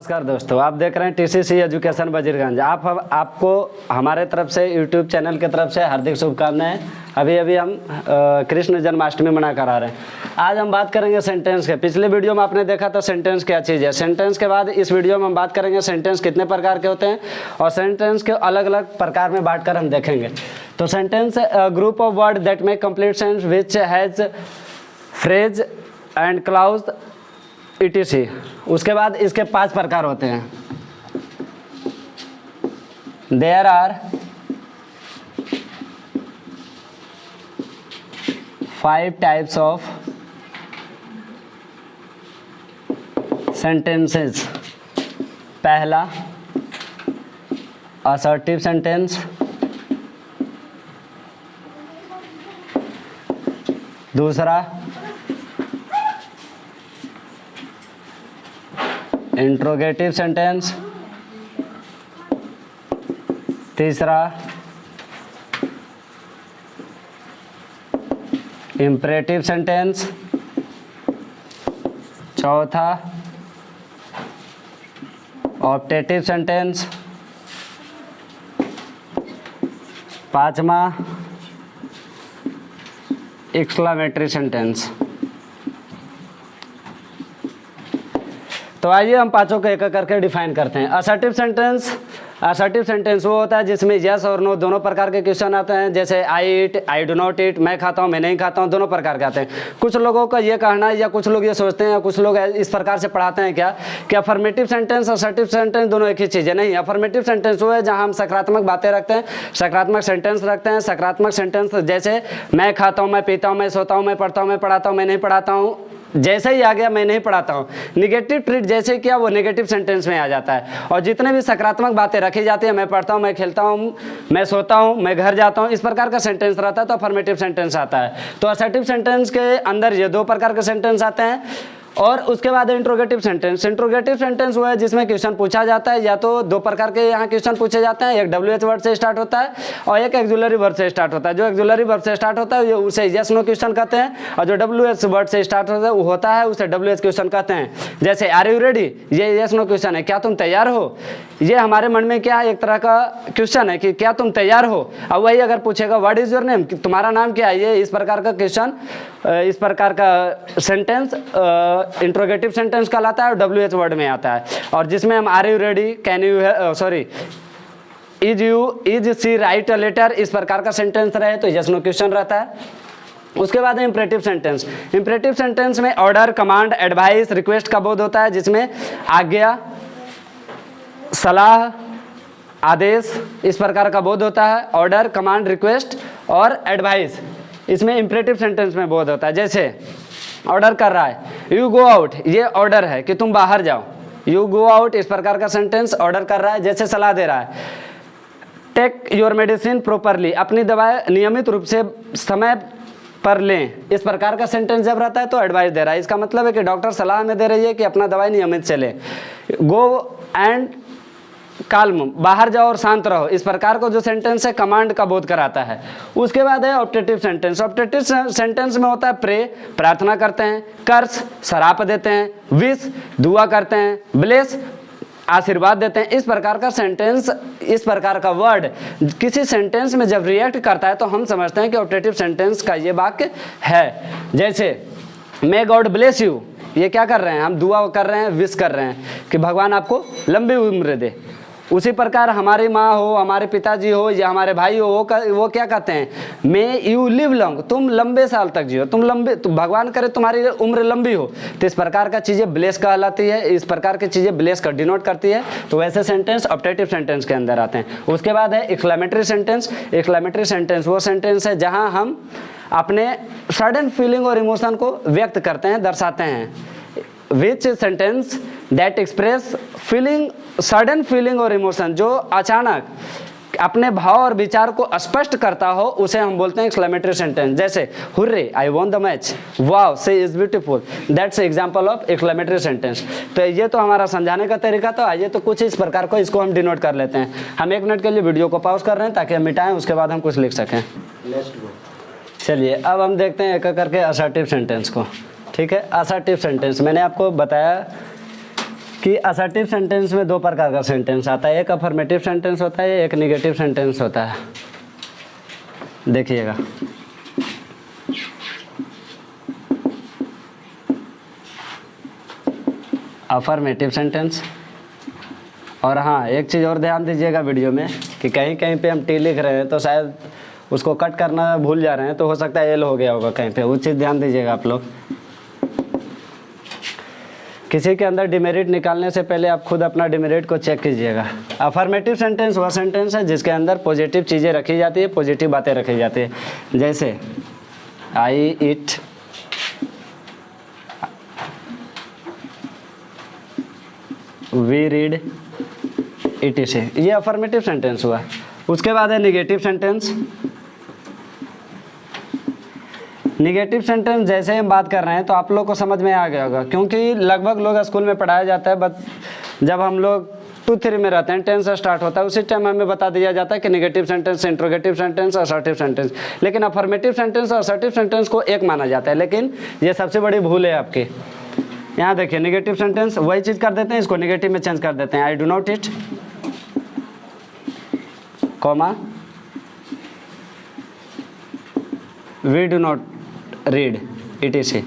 नमस्कार दोस्तों, आप देख रहे हैं टीसीसी एजुकेशन वजीरगंज। आपको हमारे तरफ से यूट्यूब चैनल की तरफ से हार्दिक शुभकामनाएं। अभी हम कृष्ण जन्माष्टमी मना करा रहे हैं। आज हम बात करेंगे सेंटेंस के। पिछले वीडियो में आपने देखा था सेंटेंस क्या चीज़ है। सेंटेंस के बाद इस वीडियो में हम बात करेंगे सेंटेंस कितने प्रकार के होते हैं और सेंटेंस के अलग अलग प्रकार में बांट कर हम देखेंगे। तो sentence group of word that make complete sense which has phrase and clause etc। उसके बाद इसके 5 प्रकार होते हैं। There are 5 types of sentences. पहला असर्टिव सेंटेंस, दूसरा इंट्रोगेटिव सेंटेंस, तीसरा इंपरेटिव सेंटेंस, चौथा ऑप्टेटिव सेंटेंस, पांचवा एक्सक्लेमेटरी सेंटेंस। तो आइए हम पांचों को एक एक करके डिफाइन करते हैं। असर्टिव सेंटेंस वो होता है जिसमें यस और नो दोनों प्रकार के क्वेश्चन आते हैं। जैसे आई ईट, आई डू नॉट ईट, मैं खाता हूँ, मैं नहीं खाता हूँ, दोनों प्रकार के आते हैं। कुछ लोगों का ये कहना है या कुछ लोग ये सोचते हैं या कुछ लोग इस प्रकार से पढ़ाते हैं क्या कि अफर्मेटिव सेंटेंस असर्टिव सेंटेंस दोनों एक ही चीज़ है। नहीं, अफर्मेटिव सेंटेंस वो है जहाँ हम सकारात्मक बातें रखते हैं, सकारात्मक सेंटेंस रखते हैं। सकारात्मक सेंटेंस जैसे मैं खाता हूँ, मैं पीता हूँ, मैं सोता हूँ, मैं पढ़ता हूँ, मैं पढ़ाता हूँ, मैं नहीं पढ़ाता हूँ, जैसे ही आ गया मैं नहीं पढ़ाता हूँ। निगेटिव ट्रीट जैसे किया वो नेगेटिव सेंटेंस में आ जाता है। और जितने भी सकारात्मक बातें रखी जाती है, मैं पढ़ता हूँ, मैं खेलता हूँ, मैं सोता हूँ, मैं घर जाता हूँ, इस प्रकार का सेंटेंस रहता है तो अफर्मेटिव सेंटेंस आता है। तो असर्टिव सेंटेंस के अंदर ये 2 प्रकार के सेंटेंस आते हैं। और उसके बाद इंट्रोगेटिव सेंटेंस। इंट्रोगेटिव सेंटेंस वो है जिसमें क्वेश्चन पूछा जाता है, या तो 2 प्रकार के यहाँ क्वेश्चन पूछे जाते हैं। एक WH वर्ड से स्टार्ट होता है और एक एक्जुलरी वर्ब से स्टार्ट होता है। जो एक्जुलरी वर्ब से स्टार्ट होता है उसे यस नो क्वेश्चन कहते हैं, और जो WH वर्ड से स्टार्ट होता है उसे WH क्वेश्चन कहते हैं। जैसे आर यू रेडी, ये यस नो क्वेश्चन है, क्या तुम तैयार हो। ये हमारे मन में क्या है, एक तरह का क्वेश्चन है कि क्या तुम तैयार हो। अब वही अगर पूछेगा व्हाट इज योर नेम, तुम्हारा नाम क्या है, ये इस प्रकार का क्वेश्चन, इस प्रकार का सेंटेंस इंट्रोगेटिव सेंटेंस कहलाता है और WH वर्ड में आता है। और जिसमें हम are you ready, can you sorry is see right a letter, इस प्रकार का सेंटेंस रहे तो यस नो क्वेश्चन रहता है। उसके बाद है इंपरेटिव सेंटेंस। इंपरेटिव सेंटेंस में ऑर्डर, कमांड, एडवाइस, रिक्वेस्ट का बोध होता है, जिसमें आज्ञा, सलाह, आदेश, इस प्रकार का बोध होता है। ऑर्डर, कमांड, रिक्वेस्ट और एडवाइस इसमें इंपरेटिव सेंटेंस में बोध होता है। जैसे ऑर्डर कर रहा है, यू गो आउट, ये ऑर्डर है कि तुम बाहर जाओ। यू गो आउट इस प्रकार का सेंटेंस ऑर्डर कर रहा है। जैसे सलाह दे रहा है, टेक योर मेडिसिन प्रॉपरली, अपनी दवाएं नियमित रूप से समय पर लें, इस प्रकार का सेंटेंस जब रहता है तो एडवाइस दे रहा है। इसका मतलब है कि डॉक्टर सलाह में दे रही है कि अपना दवाई नियमित से लें। गो एंड काल्म, बाहर जाओ और शांत रहो, इस प्रकार को जो सेंटेंस है कमांड का बोध कराता है। उसके बाद है ऑप्टेटिव सेंटेंस। ऑप्टेटिव सेंटेंस में होता है प्रे, प्रार्थना करते हैं, कर्स, सराप देते हैं, विश, दुआ करते हैं, ब्लेस, आशीर्वाद देते हैं। इस प्रकार का सेंटेंस, इस प्रकार का वर्ड किसी सेंटेंस में जब रिएक्ट करता है तो हम समझते हैं कि ऑप्टेटिव सेंटेंस का ये वाक्य है। जैसे मे गॉड ब्लेस यू, ये क्या कर रहे हैं, हम दुआ कर रहे हैं, विश कर रहे हैं कि भगवान आपको लंबी उम्र दे। उसी प्रकार हमारी माँ हो, हमारे पिताजी हो या हमारे भाई हो, वो क्या कहते हैं, मे यू लिव लॉन्ग, तुम लंबे साल तक जियो, तुम भगवान करे तुम्हारी उम्र लंबी हो। तो इस प्रकार का चीज़ें ब्लेस कहलाती है, इस प्रकार की चीज़ें ब्लेस का डिनोट करती है। तो वैसे सेंटेंस ऑप्टेटिव सेंटेंस के अंदर आते हैं। उसके बाद है एक्सक्लेमेटरी सेंटेंस। एक्सक्लेमेटरी सेंटेंस वो सेंटेंस है जहाँ हम अपने सडन फीलिंग और इमोशन को व्यक्त करते हैं, दर्शाते हैं। विच sentence that express feeling, sudden feeling और इमोशन, जो अचानक अपने भाव और विचार को स्पष्ट करता हो, उसे हम बोलते हैं एक्सक्लेमेटरी सेंटेंस। जैसे hurray, I won the match, wow she is beautiful, that's example of exclamatory sentence. तो ये तो हमारा समझाने का तरीका। तो आइए तो कुछ इस प्रकार को इसको हम डिनोट कर लेते हैं। हम 1 मिनट के लिए वीडियो को पॉज कर रहे हैं ताकि हम मिटाएं, उसके बाद हम कुछ लिख सकें। चलिए अब हम देखते हैं एक एक करके असर्टिव सेंटेंस को। ठीक है, असर्टिव सेंटेंस मैंने आपको बताया कि असर्टिव सेंटेंस में दो प्रकार का सेंटेंस आता है, एक अफर्मेटिव सेंटेंस होता है, एक निगेटिव सेंटेंस होता है। देखिएगा, अफर्मेटिव सेंटेंस। और हाँ, एक चीज़ और ध्यान दीजिएगा वीडियो में कि कहीं कहीं पे हम टी लिख रहे हैं तो शायद उसको कट करना भूल जा रहे हैं, तो हो सकता है एल हो गया होगा कहीं पे, वो चीज़ ध्यान दीजिएगा आप लोग। किसी के अंदर डिमेरिट निकालने से पहले आप खुद अपना डिमेरिट को चेक कीजिएगा। अफर्मेटिव सेंटेंस वह सेंटेंस है जिसके अंदर पॉजिटिव चीज़ें रखी जाती है, पॉजिटिव बातें रखी जाती है। जैसे I eat, we read, it is, ये अफर्मेटिव सेंटेंस हुआ। उसके बाद है निगेटिव सेंटेंस। निगेटिव सेंटेंस जैसे हम बात कर रहे हैं तो आप लोग को समझ में आ गया होगा, क्योंकि लगभग लोग स्कूल में पढ़ाया जाता है, बट जब हम लोग 2-3 में रहते हैं, 10 से स्टार्ट होता है, उसी टाइम हमें बता दिया जाता है कि negative sentence, interrogative sentence, assertive sentence. लेकिन अफर्मेटिव सेंटेंस और असर्टिव सेंटेंस को एक माना जाता है, लेकिन ये सबसे बड़ी भूल है आपकी। यहाँ देखिए, निगेटिव सेंटेंस वही चीज़ कर देते हैं, इसको निगेटिव में चेंज कर देते हैं। I do not it, comma, we do not read, it is.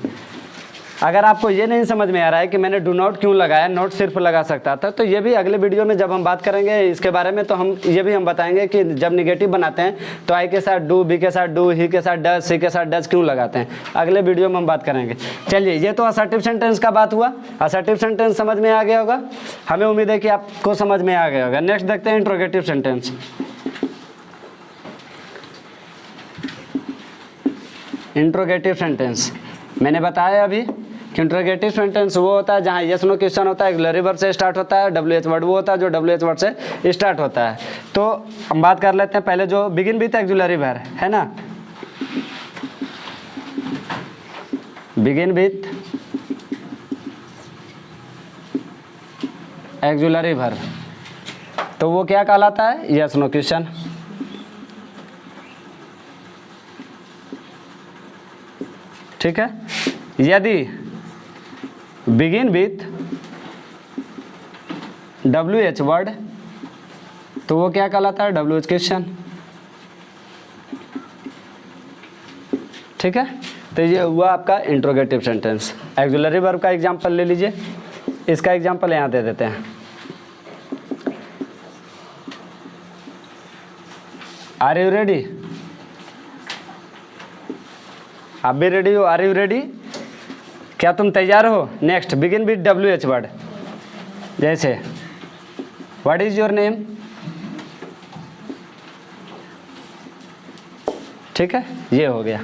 अगर आपको ये नहीं समझ में आ रहा है कि मैंने डू नॉट क्यों लगाया, नोट सिर्फ लगा सकता था, तो ये भी अगले वीडियो में जब हम बात करेंगे इसके बारे में, तो हम ये भी हम बताएंगे कि जब निगेटिव बनाते हैं तो आई के साथ डू, बी के साथ डू, ही के साथ डज, सी के साथ डज क्यों लगाते हैं, अगले वीडियो में हम बात करेंगे। चलिए, ये तो असर्टिव सेंटेंस का बात हुआ। असर्टिव सेंटेंस समझ में आ गया होगा, हमें उम्मीद है कि आपको समझ में आ गया होगा। नेक्स्ट देखते हैं इंट्रोगेटिव सेंटेंस। इंट्रोगेटिव सेंटेंस मैंने बताया अभी कि इंट्रोगेटिव सेंटेंस वो होता है जहाँ यस नो क्वेश्चन होता है, ऑक्सिलरी वर्ब से स्टार्ट होता है, WH वर्ड वो होता है जो WH वर्ड से स्टार्ट होता है। तो हम बात कर लेते हैं पहले जो बिगिन विथ ऑक्सिलरी वर्ब है ना, बिगिन विथ ऑक्सिलरी वर्ब, तो वो क्या कहलाता है, यस नो क्वेश्चन। ठीक है। यदि बिगिन विथ WH वर्ड तो वो क्या कहलाता है, WH क्वेश्चन। ठीक है, तो ये हुआ आपका इंट्रोगेटिव सेंटेंस। ऑक्सिलरी वर्ब का एग्जांपल ले लीजिए, इसका एग्जांपल यहाँ दे देते हैं। आर यू रेडी, आप भी रेडी हो, आर यू रेडी, क्या तुम तैयार हो। Next, begin with WH word, जैसे व्हाट इज योर नेम। ठीक है, ये हो गया।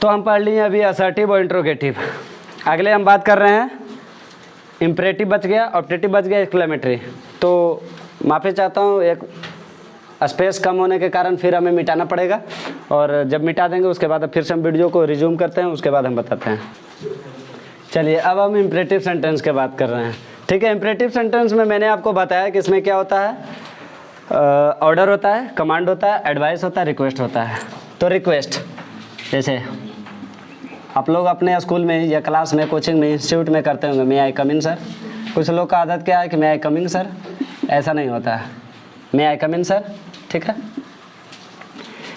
तो हम पढ़ लिए अभी असर्टिव और इंट्रोगेटिव। अगले हम बात कर रहे हैं, इम्परेटिव बच गया, ऑब्जेक्टिव बच गया, एक्सक्लेमेटरी। तो माफ़ी चाहता हूँ, एक स्पेस कम होने के कारण फिर हमें मिटाना पड़ेगा, और जब मिटा देंगे उसके बाद फिर से हम वीडियो को रिज्यूम करते हैं, उसके बाद हम बताते हैं। चलिए, अब हम इम्परेटिव सेंटेंस की बात कर रहे हैं। ठीक है, इम्परेटिव सेंटेंस में मैंने आपको बताया कि इसमें क्या होता है, ऑर्डर होता है, कमांड होता है, एडवाइस होता है, रिक्वेस्ट होता है। तो रिक्वेस्ट, जैसे आप लोग अपने स्कूल में या क्लास में, कोचिंग में, इंस्टीट्यूट में करते होंगे, मे आई कम इन सर। कुछ लोग का आदत क्या है कि मे आई कमिंग सर, ऐसा नहीं होता है, मे आई कम इन सर। ठीक है,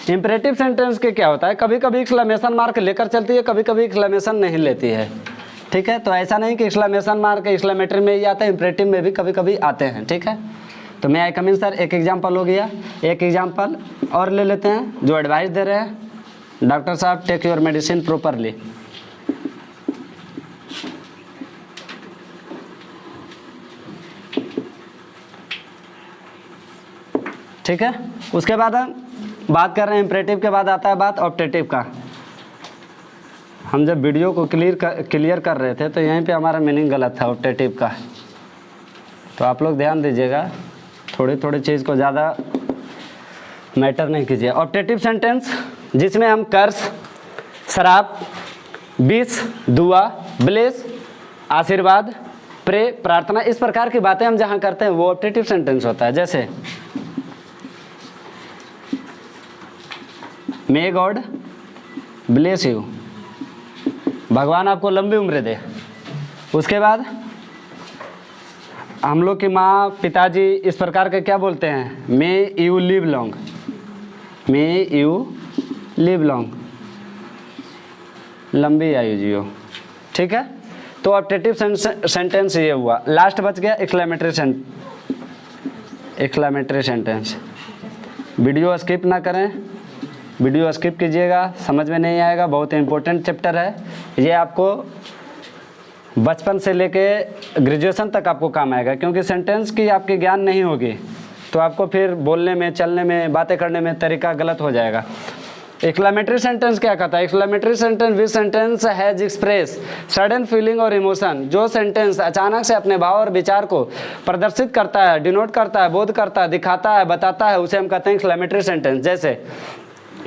इंपरेटिव सेंटेंस के क्या होता है, कभी कभी एक्सक्लेमेशन मार्क लेकर चलती है, कभी कभी एक्सक्लेमेशन नहीं लेती है। ठीक है, तो ऐसा नहीं कि एक्सक्लेमेशन मार्क एक्सक्लेमेटरी में ही आता है, इंपरेटिव में भी कभी कभी आते हैं। ठीक है, तो मे आई कम इन सर एक एग्जांपल हो गया। एक एग्जांपल और ले लेते हैं जो एडवाइस दे रहे हैं, डॉक्टर साहब टेक योर मेडिसिन प्रॉपरली। ठीक है, उसके बाद हम बात कर रहे हैं इंपरेटिव के बाद आता है बात ऑब्जेक्टिव का। हम जब वीडियो को क्लियर कर रहे थे तो यहीं पे हमारा मीनिंग गलत था ऑब्जेक्टिव का, तो आप लोग ध्यान दीजिएगा, थोड़ी थोड़ी चीज़ को ज़्यादा मैटर नहीं कीजिए। ऑब्जेक्टिव सेंटेंस जिसमें हम कर्स, शराब, विश, दुआ, ब्लेस, आशीर्वाद, प्रे, प्रार्थना, इस प्रकार की बातें हम जहाँ करते हैं वो ऑब्जेक्टिव सेंटेंस होता है। जैसे मे गॉड ब्लेस यू, भगवान आपको लंबी उम्र दे। उसके बाद हम लोग की माँ पिताजी इस प्रकार के क्या बोलते हैं, may you live long, may you live long, लंबी आयु जियो। ठीक है, तो ऑब्जेक्टिव सेंटेंस ये हुआ। लास्ट बच गया एक्सक्लेमेटरी सेंटेंस। वीडियो स्किप ना करें, वीडियो स्किप कीजिएगा, समझ में नहीं आएगा, बहुत इंपॉर्टेंट चैप्टर है ये। आपको बचपन से लेके ग्रेजुएशन तक आपको काम आएगा, क्योंकि सेंटेंस की आपकी ज्ञान नहीं होगी तो आपको फिर बोलने में, चलने में, बातें करने में तरीका गलत हो जाएगा। एक्सक्लेमेटरी सेंटेंस क्या कहता है? Exclamatory sentence which sentence has express sudden feeling और इमोशन। जो सेंटेंस अचानक से अपने भाव और विचार को प्रदर्शित करता है, डिनोट करता है, बोध करता है, दिखाता है, बताता है, उसे हम कहते हैं एक्सक्लेमेटरी सेंटेंस। जैसे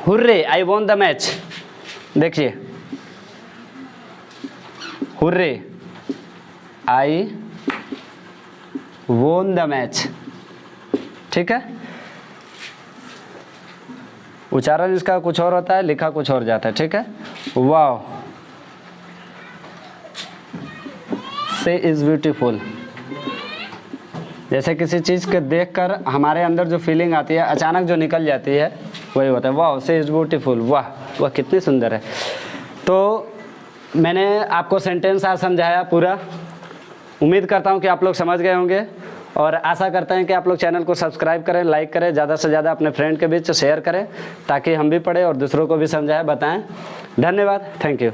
hurray I won the match, देखिए hurray I won the match. ठीक है, उच्चारण इसका कुछ और होता है, लिखा कुछ और जाता है। ठीक है, वाओ से इज ब्यूटीफुल। जैसे किसी चीज़ के देखकर हमारे अंदर जो फीलिंग आती है, अचानक जो निकल जाती है, वही होता है वाओ से इज ब्यूटीफुल, वाह वह कितनी सुंदर है। तो मैंने आपको सेंटेंस आज समझाया पूरा। उम्मीद करता हूँ कि आप लोग समझ गए होंगे, और आशा करते हैं कि आप लोग चैनल को सब्सक्राइब करें, लाइक करें, ज़्यादा से ज़्यादा अपने फ्रेंड के बीच शेयर करें, ताकि हम भी पढ़ें और दूसरों को भी समझाएं, बताएं। धन्यवाद, थैंक यू।